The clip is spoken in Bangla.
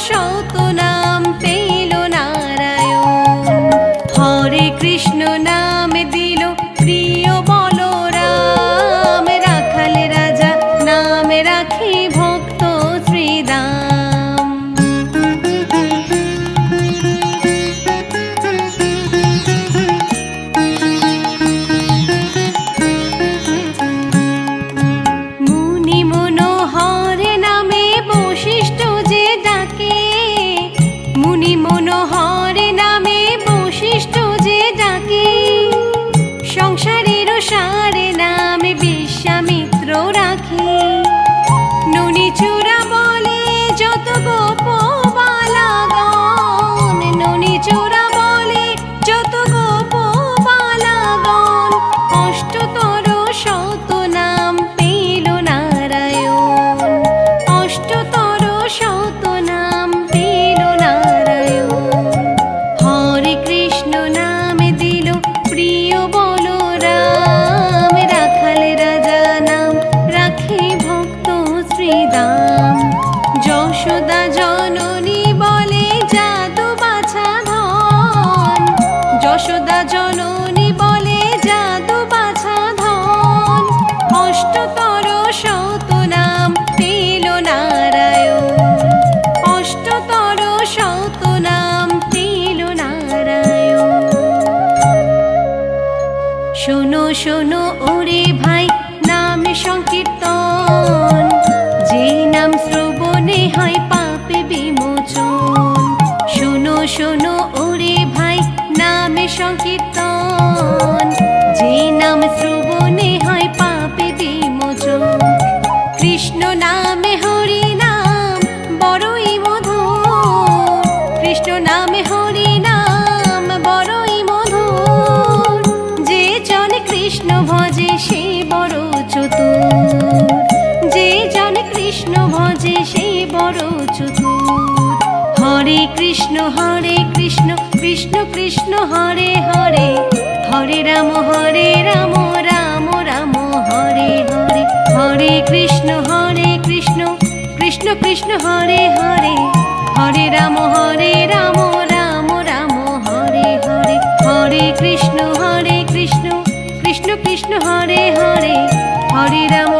শত নাম পেল নারায়ণ। হরে কৃষ্ণ নাম দিল প্রিয় বলরাম, রাখাল রাজা নাম রাখে ভক্ত শ্রীদাম। মুনি মনোহর নামে বশিষ্ঠ যে ডাকে, মুনি মনোহর নামে বশিষ্ঠ যে ডাকে, সংসারের সারে নামে বিশ্বামিত্র রাখে। ননি চূড়া বলে যত গোপবালাগণ, ননি চূড়া বলে যত গোপবালাগণ, অষ্টতর শত নাম পেল নারায়ণ, অষ্টতর শত নাম পেল নারায়ণ। হরে কৃষ্ণ নাম দিল প্রিয় বলরাম, রাখাল রাজা নাম রাখে ভক্ত শ্রীদাম। যশোদা জননী বলে যাদু বাছা ধন, যশোদা জননী বলে যাদু বাছা ধন, অষ্টতর শত নাম পেল নারায়ণ, অষ্টতর শত নাম পেল নারায়ণ। শোনো শোনো ওরে ভাই নাম সংকীর্তন, যে নাম শ্রবণে হয় পাপ বিমোচন। শোনো শোনো ওরে ভাই নাম সংকীর্তন, যে নাম শ্রবণে হয় পাপ বিমোচন। কৃষ্ণ নামে হরি নাম বড়ই মধুর, কৃষ্ণ নামে হরি নাম বড়ই মধুর। যে জন কৃষ্ণ ভজে সে বড় চতুর, যে জন কৃষ্ণ ভজে সে বড় চতুর। হরে কৃষ্ণ কৃষ্ণ কৃষ্ণ হরে হরে, হরে রাম রাম রাম হরে হরে। হরে কৃষ্ণ কৃষ্ণ কৃষ্ণ হরে হরে, হরে রাম রাম রাম হরে হরে। হরে কৃষ্ণ কৃষ্ণ কৃষ্ণ কৃষ্ণ হরে হরে, হরে রাম